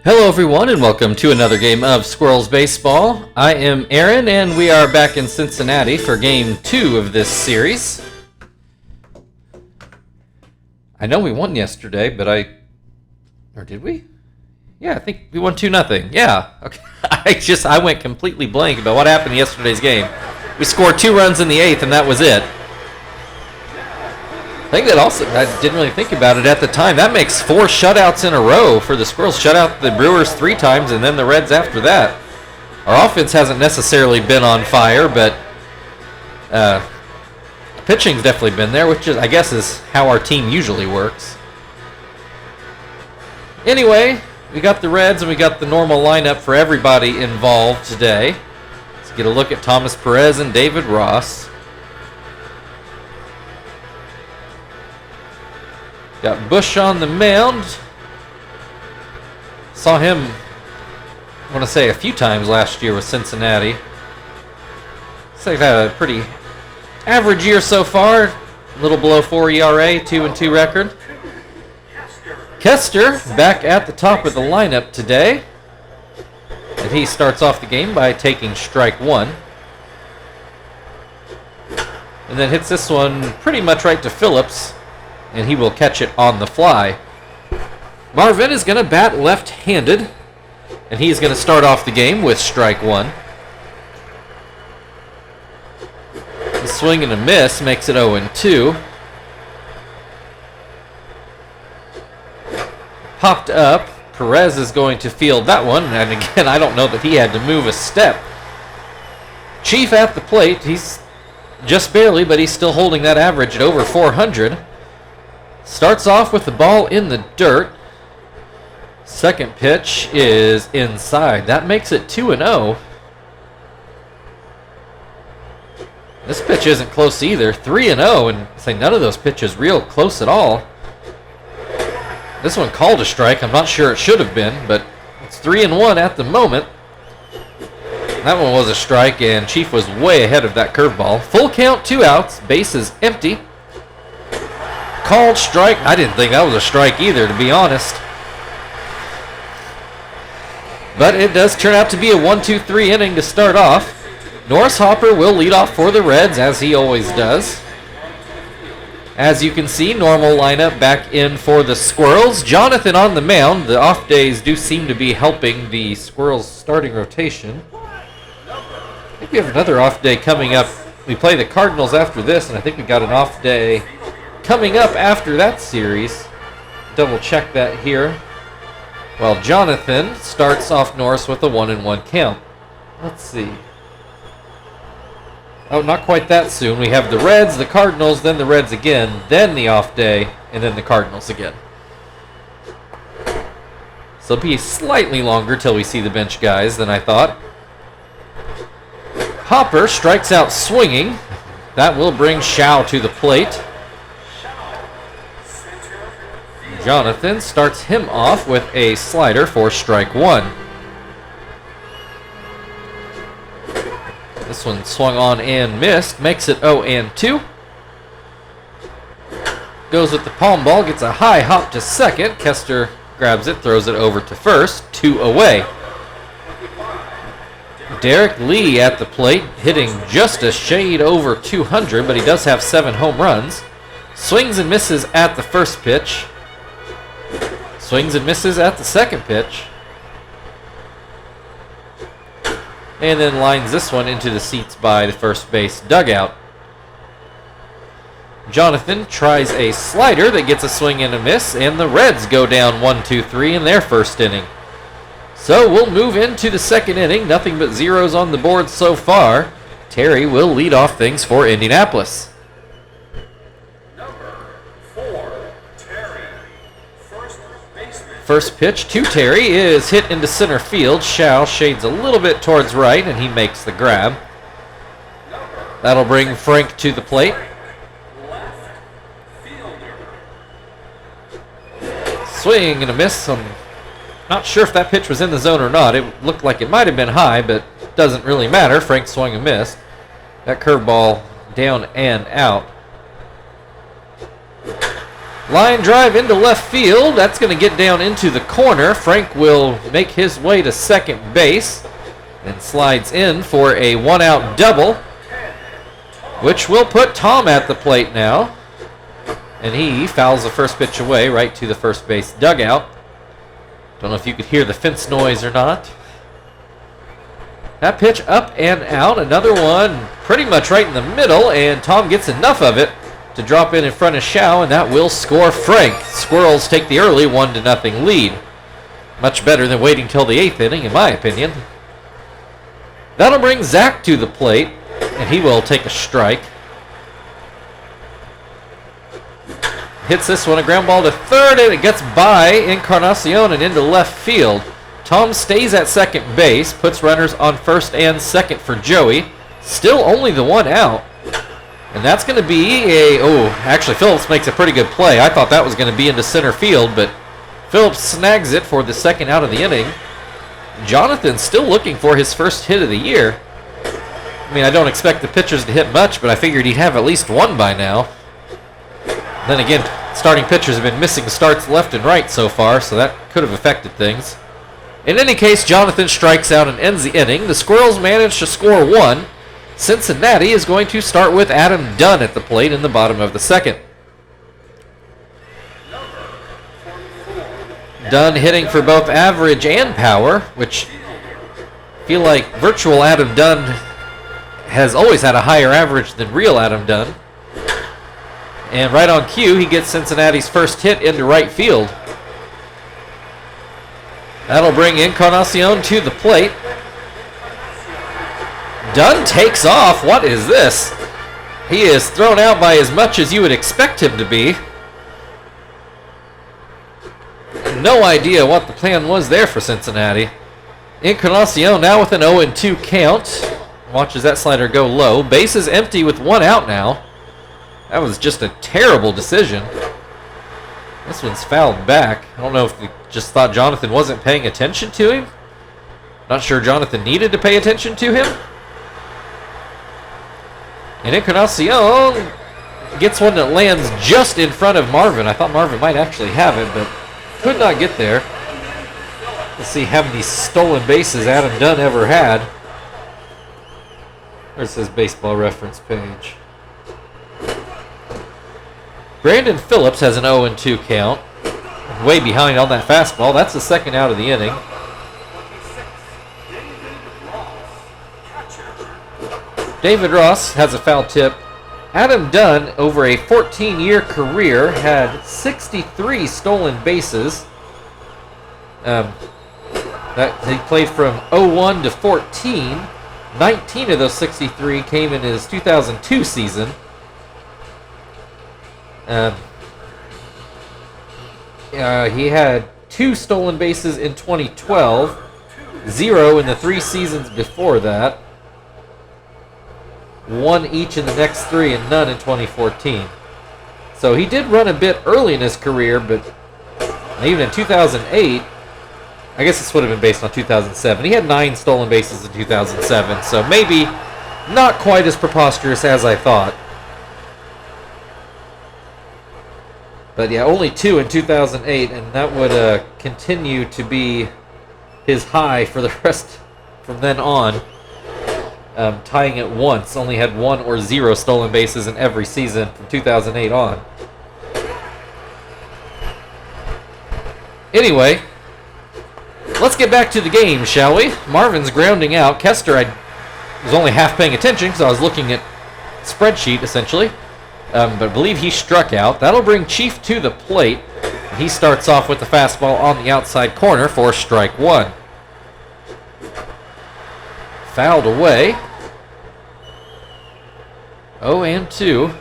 Hello everyone and welcome to another game of Squirrels Baseball. I am Aaron and we are back in Cincinnati for game 2 of this series. I know we won yesterday, but or did we? Yeah, I think we won 2-0. Yeah, okay. I went completely blank about what happened in yesterday's game. We scored 2 runs in the 8th and that was it. I think that also, I didn't really think about it at the time. That makes 4 shutouts in a row for the Squirrels. Shut out the Brewers 3 times and then the Reds after that. Our offense hasn't necessarily been on fire, but pitching's definitely been there, which is, I guess, is how our team usually works. Anyway, we got the Reds and we got the normal lineup for everybody involved today. Let's get a look at Thomas Perez and David Ross. Got Bush on the mound. Saw him, I want to say, a few times last year with Cincinnati. Looks like had a pretty average year so far. A little below 4 ERA, 2-2 record. Kester back at the top of the lineup today. And he starts off the game by taking strike 1. And then hits this one pretty much right to Phillips. And he will catch it on the fly. Marvin is going to bat left-handed, and he's going to start off the game with strike 1. The swing and a miss makes it 0-2. Popped up. Perez is going to field that one, and again, I don't know that he had to move a step. Chief at the plate. He's just barely, but he's still holding that average at over 400. Starts off with the ball in the dirt. Second pitch is inside. That makes it 2-0. This pitch isn't close either. 3-0, and say none of those pitches real close at all. This one called a strike. I'm not sure it should have been, but it's 3-1 at the moment. That one was a strike, and Chief was way ahead of that curveball. Full count, 2 outs. Base is empty. Called strike. I didn't think that was a strike either, to be honest. But it does turn out to be a 1-2-3 inning to start off. Norris Hopper will lead off for the Reds, as he always does. As you can see, normal lineup back in for the Squirrels. Jonathan on the mound. The off days do seem to be helping the Squirrels' starting rotation. I think we have another off day coming up. We play the Cardinals after this, and I think we got an off day coming up after that series. Double check that here. Well, Jonathan starts off Norris with a 1-1 count. Let's see. Oh, not quite that soon. We have the Reds, the Cardinals, then the Reds again, then the off day, and then the Cardinals again. So it'll be slightly longer till we see the bench guys than I thought. Hopper strikes out swinging. That will bring Shao to the plate. Jonathan starts him off with a slider for strike 1. This one swung on and missed, makes it 0-2. Goes with the palm ball, gets a high hop to second. Kester grabs it, throws it over to first, 2 away. Derek Lee at the plate, hitting just a shade over 200, but he does have 7 home runs. Swings and misses at the first pitch. Swings and misses at the second pitch. And then lines this one into the seats by the first base dugout. Jonathan tries a slider that gets a swing and a miss, and the Reds go down 1-2-3 in their first inning. So we'll move into the second inning. Nothing but zeros on the board so far. Terry will lead off things for Indianapolis. First pitch to Terry is hit into center field. Shao shades a little bit towards right, and he makes the grab. That'll bring Frank to the plate. Swing and a miss. I'm not sure if that pitch was in the zone or not. It looked like it might have been high, but doesn't really matter. Frank swung and missed. That curveball down and out. Line drive into left field. That's going to get down into the corner. Frank will make his way to second base and slides in for a one-out double, which will put Tom at the plate now. And he fouls the first pitch away right to the first base dugout. Don't know if you could hear the fence noise or not. That pitch up and out. Another one pretty much right in the middle, and Tom gets enough of it to drop in front of Shao, and that will score Frank. Squirrels take the early 1-0 lead. Much better than waiting till the 8th inning, in my opinion. That'll bring Zach to the plate, and he will take a strike. Hits this one, a ground ball to third, and it gets by Encarnacion and into left field. Tom stays at second base, puts runners on first and second for Joey. Still only the one out. And that's going to be actually Phillips makes a pretty good play. I thought that was going to be into center field, but Phillips snags it for the second out of the inning. Jonathan still looking for his first hit of the year. I mean, I don't expect the pitchers to hit much, but I figured he'd have at least one by now. Then again, starting pitchers have been missing starts left and right so far, so that could have affected things. In any case, Jonathan strikes out and ends the inning. The Squirrels manage to score one. Cincinnati is going to start with Adam Dunn at the plate in the bottom of the second. Dunn hitting for both average and power, which I feel like virtual Adam Dunn has always had a higher average than real Adam Dunn. And right on cue, he gets Cincinnati's first hit into right field. That'll bring Encarnacion to the plate. Dunn takes off. What is this? He is thrown out by as much as you would expect him to be. No idea what the plan was there for Cincinnati. Encarnacion now with an 0-2 count. Watches that slider go low. Base is empty with one out now. That was just a terrible decision. This one's fouled back. I don't know if they just thought Jonathan wasn't paying attention to him. Not sure Jonathan needed to pay attention to him. And Encarnacion gets one that lands just in front of Marvin. I thought Marvin might actually have it, but could not get there. Let's see how many stolen bases Adam Dunn ever had. There's his baseball reference page. Brandon Phillips has an 0-2 count. Way behind on that fastball. That's the second out of the inning. David Ross has a foul tip. Adam Dunn, over a 14-year career, had 63 stolen bases. He played from 01 to 14. 19 of those 63 came in his 2002 season. He had 2 stolen bases in 2012, 0 in the 3 seasons before that, 1 each in the next 3, and none in 2014. So he did run a bit early in his career, but even in 2008, I guess this would have been based on 2007. He had 9 stolen bases in 2007, so maybe not quite as preposterous as I thought. But yeah, only 2 in 2008, and that would continue to be his high for the rest from then on. Tying it once, only had 1 or 0 stolen bases in every season from 2008 on. Anyway, let's get back to the game, shall we? Marvin's grounding out. Kester, I was only half paying attention because I was looking at spreadsheet, essentially. But I believe he struck out. That'll bring Chief to the plate. He starts off with the fastball on the outside corner for strike 1. Fouled away. 0-2.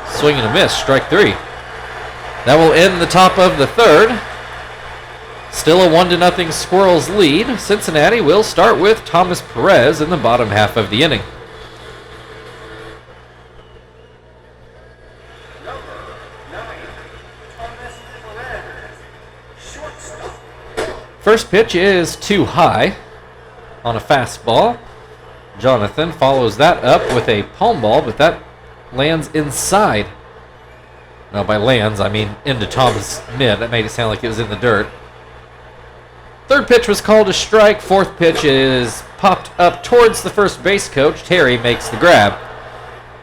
Swing and a miss. Strike 3. That will end the top of the third. Still a 1-0 Squirrels lead. Cincinnati will start with Thomas Perez in the bottom half of the inning. First pitch is too high on a fastball. Jonathan follows that up with a palm ball, but that lands inside No, by lands, I mean into Tom's mid. That made it sound like it was in the dirt. Third pitch was called a strike. Fourth pitch is popped up towards the first base coach. Terry makes the grab.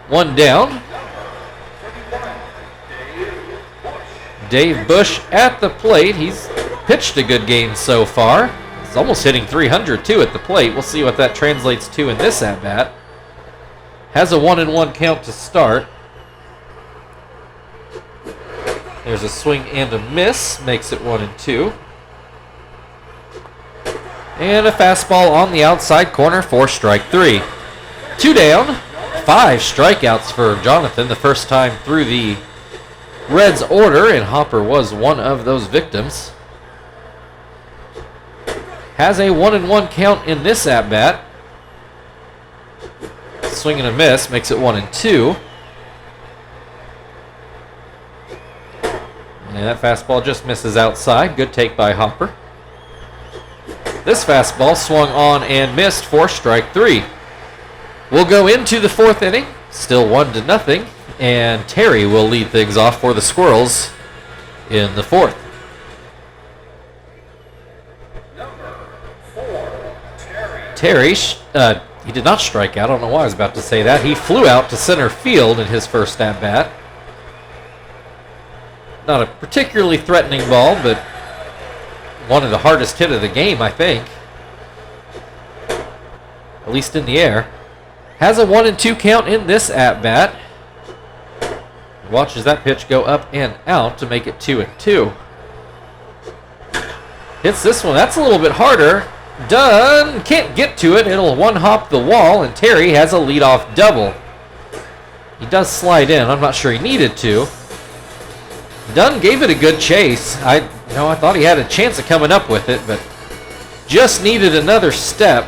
One down. Dave Bush at the plate. He's pitched a good game so far. He's almost hitting 300 too at the plate. We'll see what that translates to in this at-bat. Has a 1-1 count to start. There's a swing and a miss. Makes it 1-2. And a fastball on the outside corner for strike 3. 2 down. 5 strikeouts for Jonathan the first time through the Reds order, and Hopper was one of those victims. Has a 1-1 count in this at-bat. Swing and a miss makes it 1-2. And that fastball just misses outside. Good take by Hopper. This fastball swung on and missed for strike 3. We'll go into the 4th inning. Still 1-0. And Terry will lead things off for the Squirrels in the 4th. Terry, he did not strike out. I don't know why I was about to say that. He flew out to center field in his first at-bat. Not a particularly threatening ball, but one of the hardest hit of the game, I think. At least in the air. Has a 1-2 count in this at-bat. Watches that pitch go up and out to make it 2-2. Hits this one. That's a little bit harder. Dunn can't get to it. It'll one-hop the wall, and Terry has a leadoff double. He does slide in. I'm not sure he needed to. Dunn gave it a good chase. I thought he had a chance of coming up with it, but just needed another step.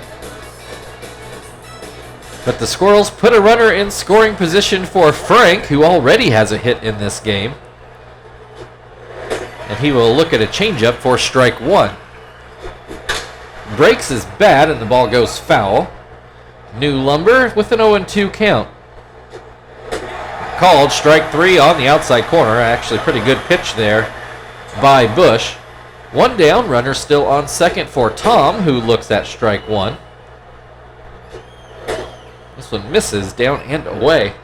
But the Squirrels put a runner in scoring position for Frank, who already has a hit in this game. And he will look at a changeup for strike 1. Breaks his bat and the ball goes foul. New Lumber with an 0-2 count. Called strike 3 on the outside corner. Actually pretty good pitch there by Bush. 1 down, runner still on second for Tom, who looks at strike 1. This one misses down and away.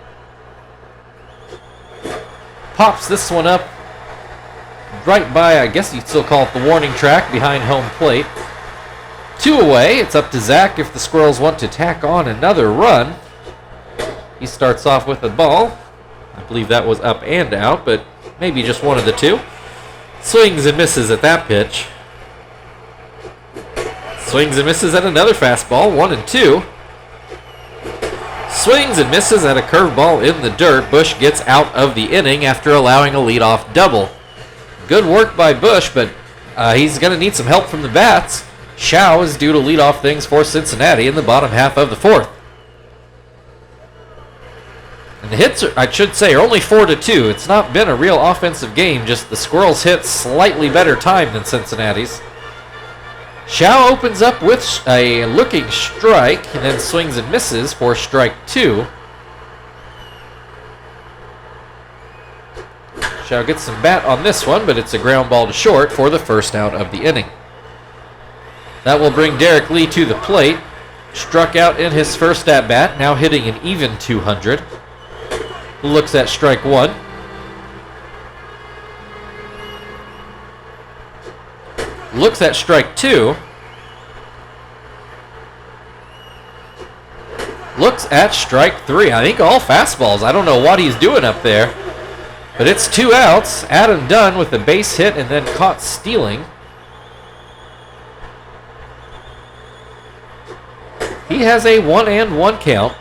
Pops this one up right by, I guess you'd still call it the warning track, behind home plate. 2 away. It's up to Zach if the Squirrels want to tack on another run. He starts off with the ball. I believe that was up and out, but maybe just one of the two. Swings and misses at that pitch. Swings and misses at another fastball, 1-2. Swings and misses at a curveball in the dirt. Bush gets out of the inning after allowing a leadoff double. Good work by Bush, but he's going to need some help from the bats. Shao is due to lead off things for Cincinnati in the bottom half of the 4th. And the hits, I should say, are only 4-2. It's not been a real offensive game, just the Squirrels hit slightly better time than Cincinnati's. Shao opens up with a looking strike and then swings and misses for strike 2. Shao gets some bat on this one, but it's a ground ball to short for the first out of the inning. That will bring Derek Lee to the plate. Struck out in his first at-bat, now hitting an even 200. Looks at strike 1. Looks at strike 2. Looks at strike 3. I think all fastballs. I don't know what he's doing up there. But it's 2 outs. Adam Dunn with a base hit and then caught stealing. He has a 1-1 count.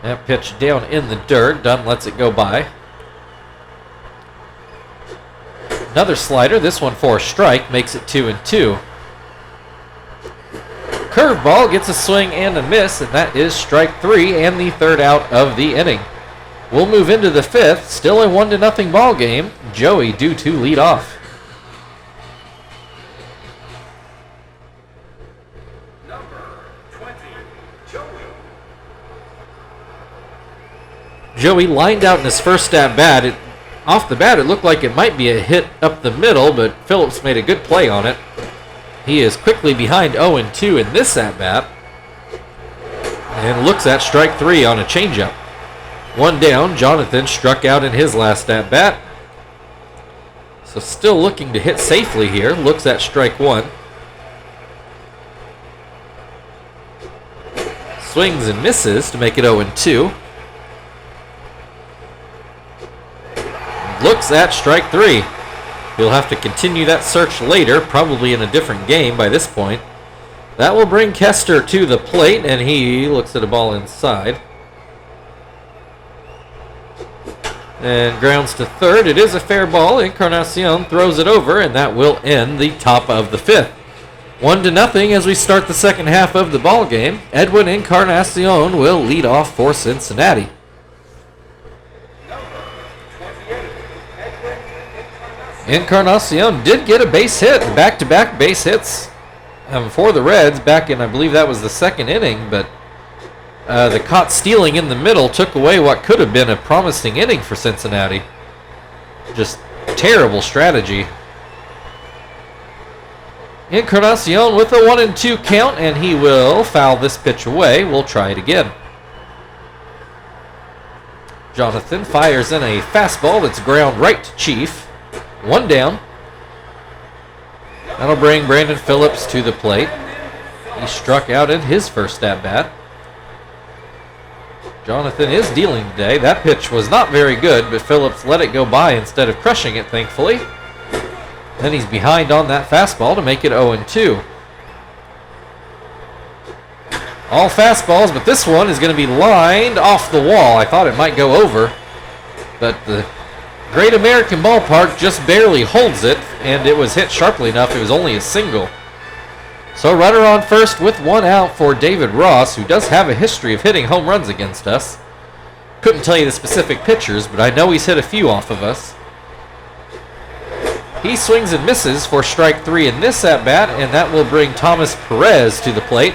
That pitch down in the dirt. Dunn lets it go by. Another slider, this one for a strike, makes it 2-2. Curveball gets a swing and a miss, and that is strike 3 and the third out of the inning. We'll move into the 5th, still a 1-0 ball game. Joey due to lead off. Joey lined out in his first at-bat. Off the bat, it looked like it might be a hit up the middle, but Phillips made a good play on it. He is quickly behind 0-2 in this at-bat. And looks at strike 3 on a changeup. One down, Jonathan struck out in his last at-bat. So still looking to hit safely here. Looks at strike 1. Swings and misses to make it 0-2. Looks at strike 3. He'll have to continue that search later, probably in a different game by this point. That will bring Kester to the plate, and he looks at a ball inside. And grounds to third. It is a fair ball. Encarnacion throws it over, and that will end the top of the 5th. 1-0 as we start the second half of the ball game. Edwin Encarnacion will lead off for Cincinnati. Encarnacion did get a base hit, back-to-back base hits for the Reds back in, I believe that was the second inning, but the caught stealing in the middle took away what could have been a promising inning for Cincinnati. Just terrible strategy. Encarnacion with a 1-2 count, and he will foul this pitch away. We'll try it again. Jonathan fires in a fastball that's ground right to Chief. One down. That'll bring Brandon Phillips to the plate. He struck out in his first at-bat. Jonathan is dealing today. That pitch was not very good, but Phillips let it go by instead of crushing it, thankfully. Then he's behind on that fastball to make it 0-2. All fastballs, but this one is going to be lined off the wall. I thought it might go over, but the Great American Ballpark just barely holds it, and it was hit sharply enough. It was only a single. So runner on first with one out for David Ross, who does have a history of hitting home runs against us. Couldn't tell you the specific pitchers, but I know he's hit a few off of us. He swings and misses for strike 3 in this at-bat, and that will bring Thomas Perez to the plate.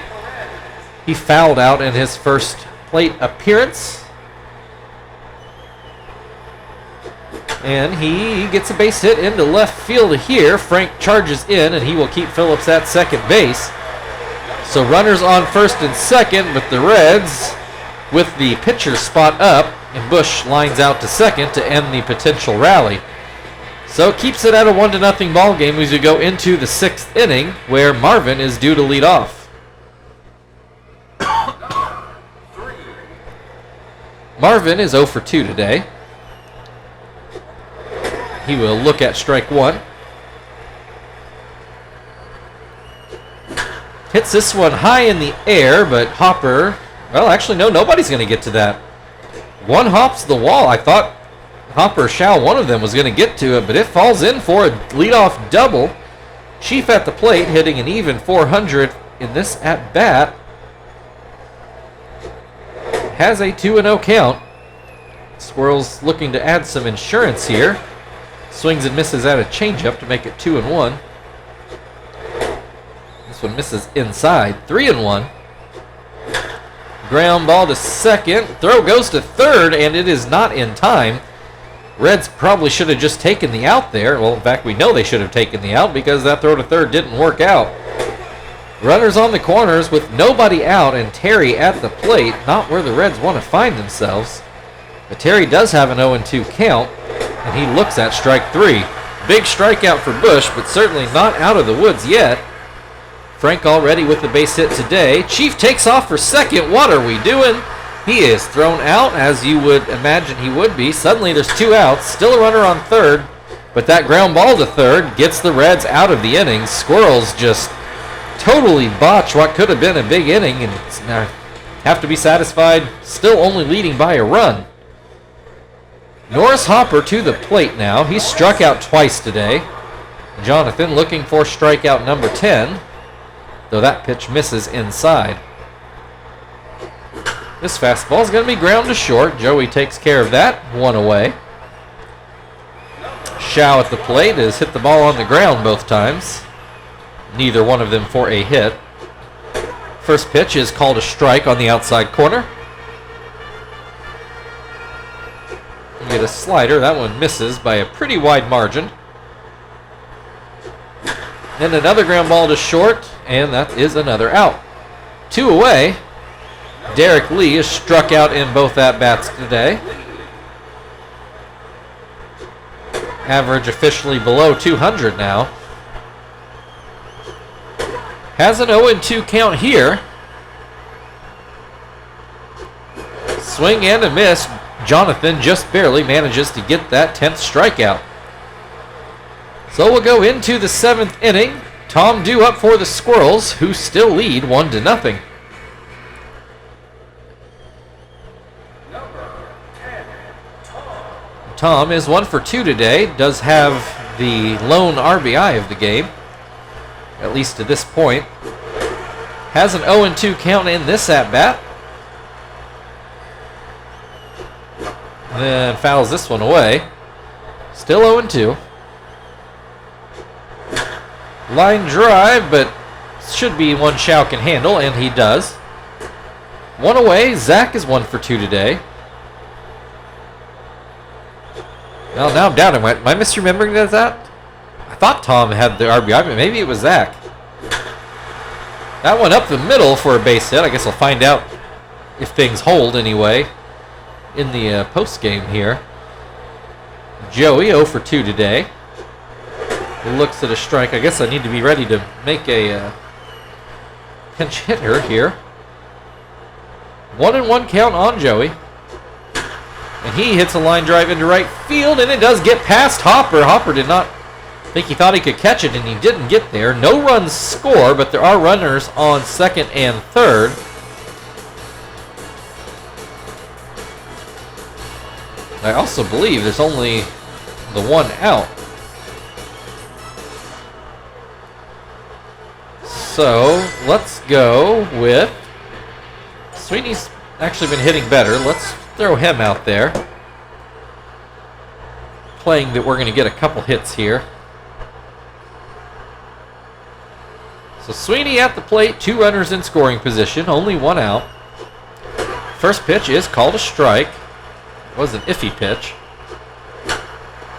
He fouled out in his first plate appearance. And he gets a base hit into left field here. Frank charges in, and he will keep Phillips at second base. So runners on first and second, but the Reds with the pitcher spot up, and Bush lines out to second to end the potential rally. So it keeps it at a 1-0 ball game as we go into the 6th inning, where Marvin is due to lead off. Marvin is 0 for 2 today. He will look at strike 1. Hits this one high in the air, but Hopper, well, actually, no, nobody's going to get to that. One hops the wall. I thought Hopper Shao, one of them, was going to get to it, but it falls in for a leadoff double. Chief at the plate, hitting an even 400 in this at-bat. Has a 2-0 count. Squirrels looking to add some insurance here. Swings and misses at a changeup to make it 2-1. This one misses inside. 3-1. Ground ball to second. Throw goes to third, and it is not in time. Reds probably should have just taken the out there. Well, in fact, we know they should have taken the out because that throw to third didn't work out. Runners on the corners with nobody out, and Terry at the plate. Not where the Reds want to find themselves. But Terry does have an 0-2 count, and he looks at strike 3. Big strikeout for Bush, but certainly not out of the woods yet. Frank already with the base hit today. Chief takes off for second. What are we doing? He is thrown out, as you would imagine he would be. Suddenly there's 2 outs. Still a runner on third, but that ground ball to third gets the Reds out of the inning. Squirrels just totally botch what could have been a big inning, and have to be satisfied still only leading by a run. Norris Hopper to the plate now. He struck out twice today. Jonathan looking for strikeout number 10, though that pitch misses inside. This fastball is going to be ground to short. Joey takes care of that. 1 away. Shao at the plate has hit the ball on the ground both times. Neither one of them for a hit. First pitch is called a strike on the outside corner. get a slider. That one misses by a pretty wide margin. And another ground ball to short, and that is another out. 2 away. Derek Lee is struck out in both at-bats today. Average officially below 200 now. Has an 0-2 count here. Swing and a miss. Jonathan just barely manages to get that 10th strikeout. So we'll go into the 7th inning. Tom Dew up for the Squirrels, who still lead 1-0. Tom is 1 for 2 today. Does have the lone RBI of the game, at least to this point. Has an 0-2 count in this at-bat. Then fouls this one away. Still 0-2. Line drive, but should be one Shao can handle, and he does. 1 away. Zach is 1 for 2 today. Well, now I'm down. Am I misremembering that? I thought Tom had the RBI, but maybe it was Zach. That one up the middle for a base hit. I guess I'll find out if things hold anyway in the post game here. Joey 0 for 2 today. Looks at a strike. I guess I need to be ready to make a pinch hitter here. 1-1 count on Joey. And he hits a line drive into right field, and it does get past Hopper. Hopper did not think he thought he could catch it, and he didn't get there. No runs score, but there are runners on second and third. I also believe there's only the 1 out. So let's go with Sweeney's actually been hitting better. Let's throw him out there. Playing that we're going to get a couple hits here. So Sweeney at the plate, 2 runners in scoring position, only 1 out. First pitch is called a strike. It was an iffy pitch.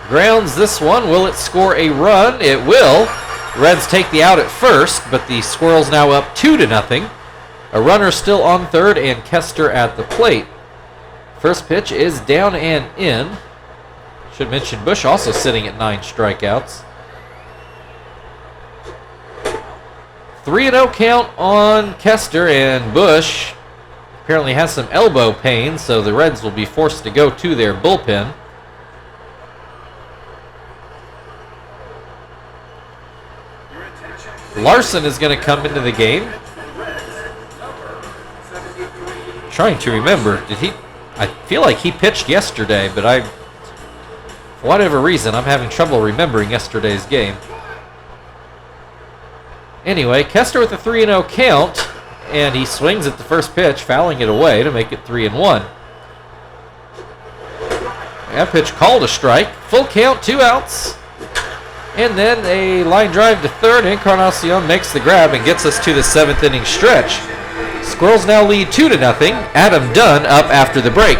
Grounds this one. Will it score a run? It will. Reds take the out at first, but the Squirrels now up 2-0. A runner still on third, and Kester at the plate. First pitch is down and in. Should mention Bush also sitting at 9 strikeouts. 3-0 count on Kester, and Bush apparently has some elbow pain, so the Reds will be forced to go to their bullpen. Larson is going to come into the game. Trying to remember, I feel like he pitched yesterday, but for whatever reason, I'm having trouble remembering yesterday's game. Anyway, Kester with a 3-0 count, and he swings at the first pitch, fouling it away to make it 3-1. That pitch called a strike. Full count, 2 outs. And then a line drive to third. Encarnacion makes the grab and gets us to the 7th inning stretch. Squirrels now lead 2-0. Adam Dunn up after the break.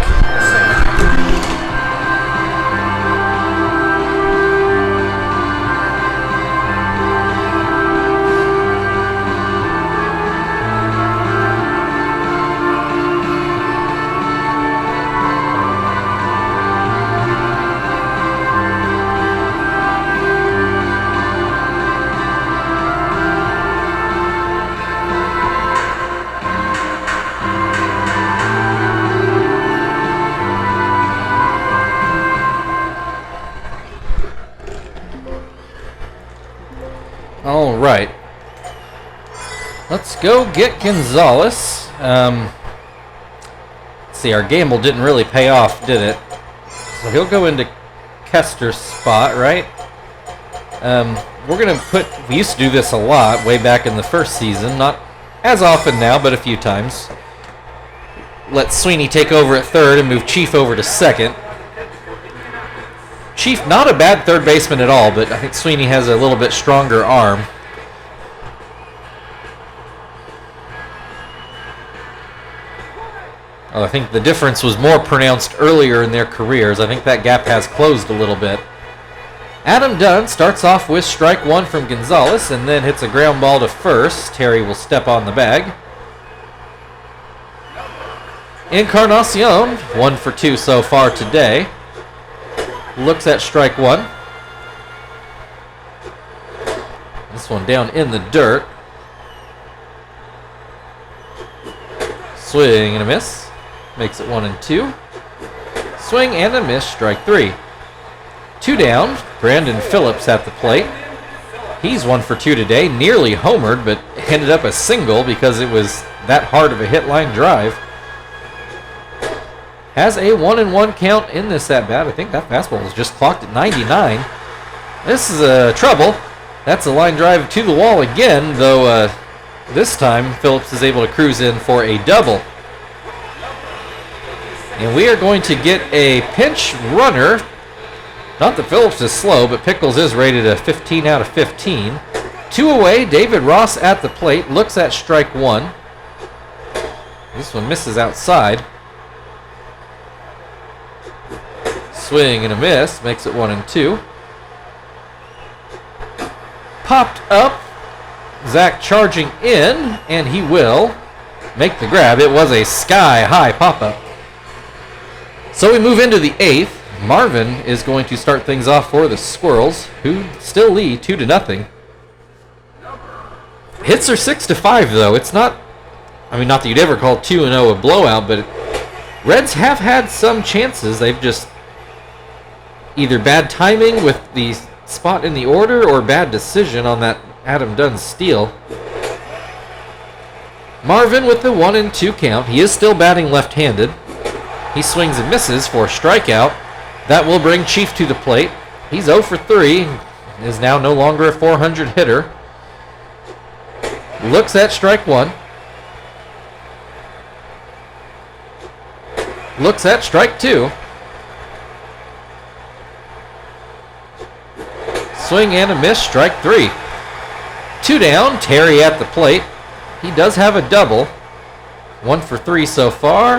All right. Let's go get Gonzalez. Let's see, our gamble didn't really pay off, did it? So he'll go into Kester's spot, right? We're going to we used to do this a lot way back in the first season. Not as often now, but a few times. Let Sweeney take over at third and move Chief over to second. Chief, not a bad third baseman at all, but I think Sweeney has a little bit stronger arm. I think the difference was more pronounced earlier in their careers. I think that gap has closed a little bit. Adam Dunn starts off with strike one from Gonzalez and then hits a ground ball to first. Terry will step on the bag. Encarnacion, 1 for 2 so far today. Looks at strike one. This one down in the dirt. Swing and a miss. Makes it 1-2. Swing and a miss, strike three. 2 down. Brandon Phillips at the plate. He's 1 for 2 today. Nearly homered, but ended up a single because it was that hard of a hit line drive. Has a 1-1 count in this at bat. I think that fastball was just clocked at 99. This is trouble. That's a line drive to the wall again, though this time Phillips is able to cruise in for a double. And we are going to get a pinch runner. Not that Phillips is slow, but Pickles is rated a 15 out of 15. 2 away, David Ross at the plate, looks at strike one. This one misses outside. Swing and a miss, makes it 1-2. Popped up, Zach charging in, and he will make the grab. It was a sky-high pop-up. So we move into the 8th. Marvin is going to start things off for the Squirrels, who still lead 2-0. Hits are 6-5, though. It's not, not that you'd ever call 2-0 a blowout, but Reds have had some chances. They've just either bad timing with the spot in the order or bad decision on that Adam Dunn steal. Marvin with the 1-2 count. He is still batting left-handed. He swings and misses for a strikeout. That will bring Chief to the plate. He's 0 for 3. Is now no longer a 400 hitter. Looks at strike one. Looks at strike two. Swing and a miss, strike three. 2 down, Terry at the plate. He does have a double. 1 for 3 so far.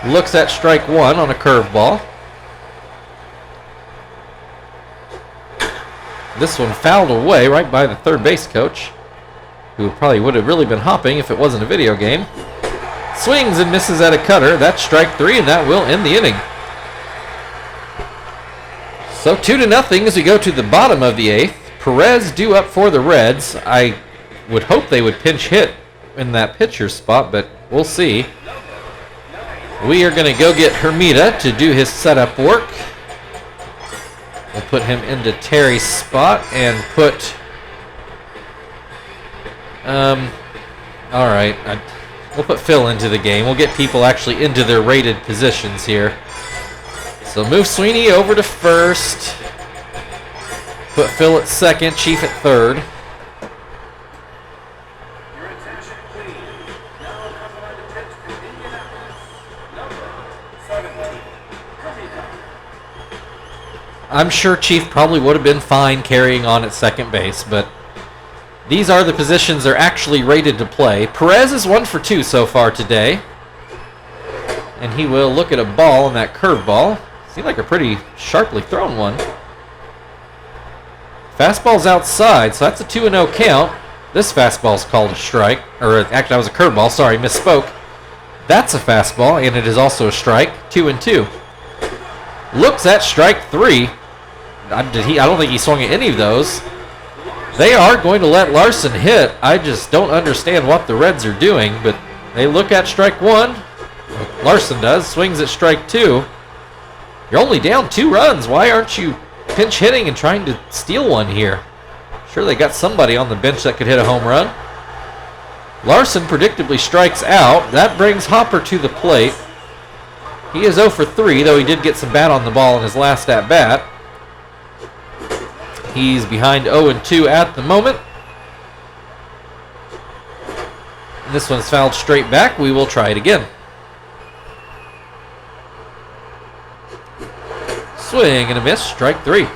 Looks at strike one on a curveball. This one fouled away right by the third base coach, who probably would have really been hopping if it wasn't a video game. Swings and misses at a cutter. That's strike three, and that will end the inning. So 2-0 as we go to the bottom of the 8th. Perez due up for the Reds. I would hope they would pinch hit in that pitcher spot, but we'll see. We are going to go get Hermida to do his setup work. We'll put him into Terry's spot and put... Alright, we'll put Phil into the game. We'll get people actually into their rated positions here. So move Sweeney over to first. Put Phil at second, Chief at third. I'm sure Chief probably would have been fine carrying on at second base, but these are the positions they're actually rated to play. Perez is 1 for 2 so far today. And he will look at a ball on that curveball. Seemed like a pretty sharply thrown one. Fastball's outside, so that's a 2-0 count. This fastball's called a strike. Or actually, that was a curveball. Sorry, misspoke. That's a fastball, and it is also a strike. 2-2. Looks at strike three. I don't think he swung at any of those. They are going to let Larson hit. I just don't understand what the Reds are doing, but they look at strike one. Larson does. Swings at strike two. You're only down 2 runs. Why aren't you pinch hitting and trying to steal one here? Sure, they got somebody on the bench that could hit a home run. Larson predictably strikes out. That brings Hopper to the plate. He is 0 for 3, though he did get some bat on the ball in his last at-bat. He's behind 0-2 at the moment. And this one's fouled straight back. We will try it again. Swing and a miss, strike three.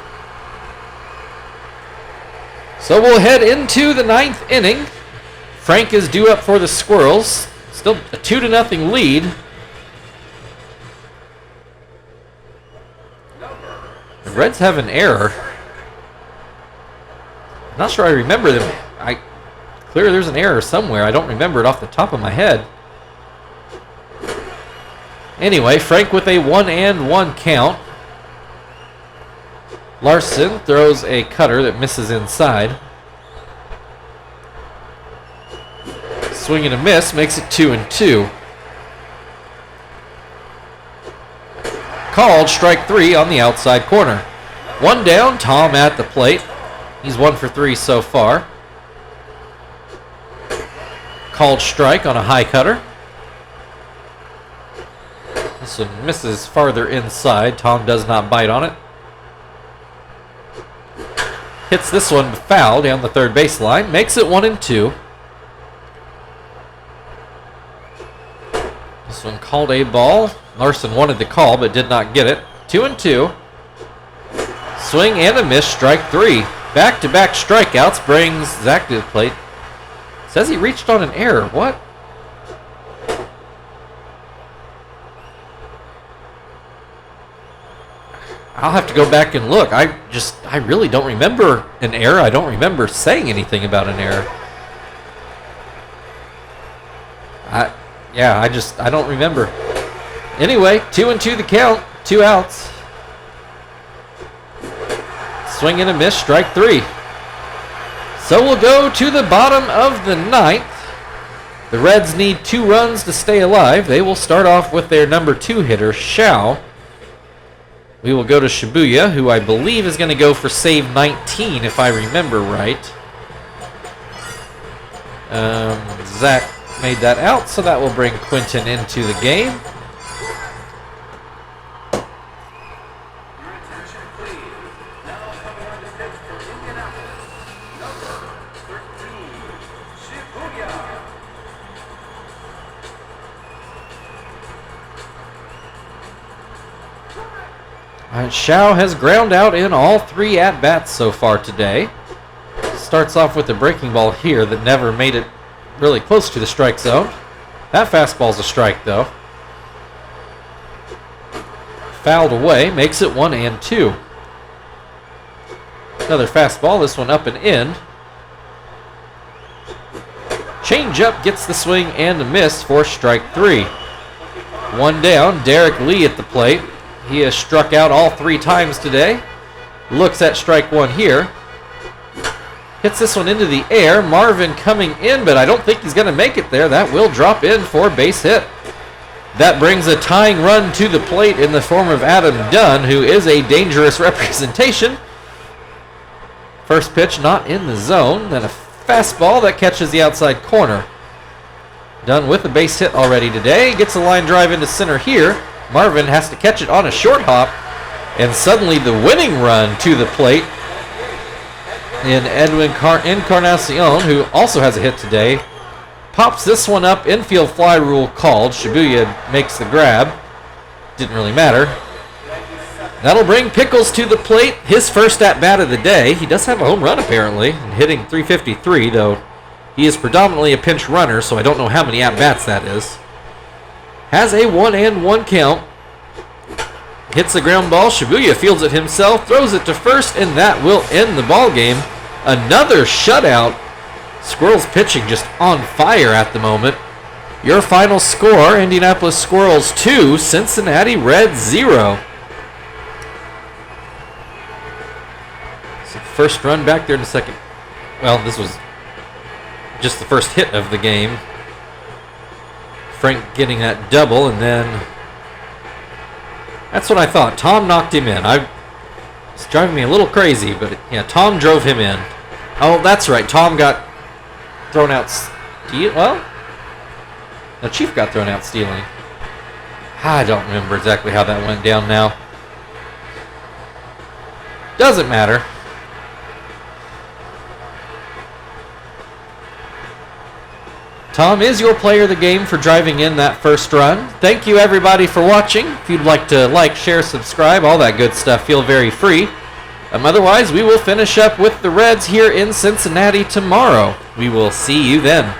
So we'll head into the 9th inning. Frank is due up for the Squirrels. Still a 2-0 lead. The Reds have an error. I'm not sure I remember them. Clearly there's an error somewhere. I don't remember it off the top of my head. Anyway, Frank with a 1-1 count. Larson throws a cutter that misses inside. Swing and a miss makes it 2-2. Called strike 3 on the outside corner. One down, Tom at the plate. He's 1 for 3 so far. Called strike on a high cutter. This one misses farther inside. Tom does not bite on it. Hits this one foul down the third baseline. Makes it 1-2. This one called a ball. Larson wanted the call but did not get it. 2-2. Swing and a miss, strike 3. Back-to-back strikeouts brings Zach to the plate. Says he reached on an error. What? I'll have to go back and look. I really don't remember an error. I don't remember saying anything about an error. I don't remember. Anyway, 2-2 the count. 2 outs. Swing and a miss, strike 3. So we'll go to the bottom of the 9th. The Reds need 2 runs to stay alive. They will start off with their number 2 hitter, Shao. We will go to Shibuya, who I believe is going to go for save 19, if I remember right. Zach made that out, so that will bring Quinton into the game. Shao has ground out in all 3 at-bats so far today. Starts off with the breaking ball here that never made it really close to the strike zone. That fastball's a strike, though. Fouled away, makes it 1-2. Another fastball, this one up and in. Change-up gets the swing and a miss for strike 3. One down, Derek Lee at the plate. He has struck out all 3 times today. Looks at strike 1 here. Hits this one into the air. Marvin coming in, but I don't think he's going to make it there. That will drop in for base hit. That brings a tying run to the plate in the form of Adam Dunn, who is a dangerous representation. First pitch not in the zone. Then a fastball that catches the outside corner. Dunn with a base hit already today. Gets a line drive into center here. Marvin has to catch it on a short hop, and suddenly the winning run to the plate in Edwin Encarnacion, who also has a hit today, pops this one up. Infield fly rule called. Shibuya makes the grab. Didn't really matter. That'll bring Pickles to the plate. His first at-bat of the day. He does have a home run apparently, hitting .353, though he is predominantly a pinch runner, so I don't know how many at-bats that is. Has a 1-1 count. Hits the ground ball. Shibuya fields it himself. Throws it to first, and that will end the ball game. Another shutout. Squirrels pitching just on fire at the moment. Your final score, Indianapolis Squirrels 2, Cincinnati Reds 0. So first run back there in the second. Well, this was just the first hit of the game. Frank getting that double, and then that's what I thought. Tom knocked him in. It's driving me a little crazy, but yeah, Tom drove him in. Oh, that's right. Tom got thrown out. Well, the Chief got thrown out stealing. I don't remember exactly how that went down now. Doesn't matter. Tom is your player of the game for driving in that first run. Thank you everybody for watching. If you'd like to like, share, subscribe, all that good stuff, feel very free. Otherwise, we will finish up with the Reds here in Cincinnati tomorrow. We will see you then.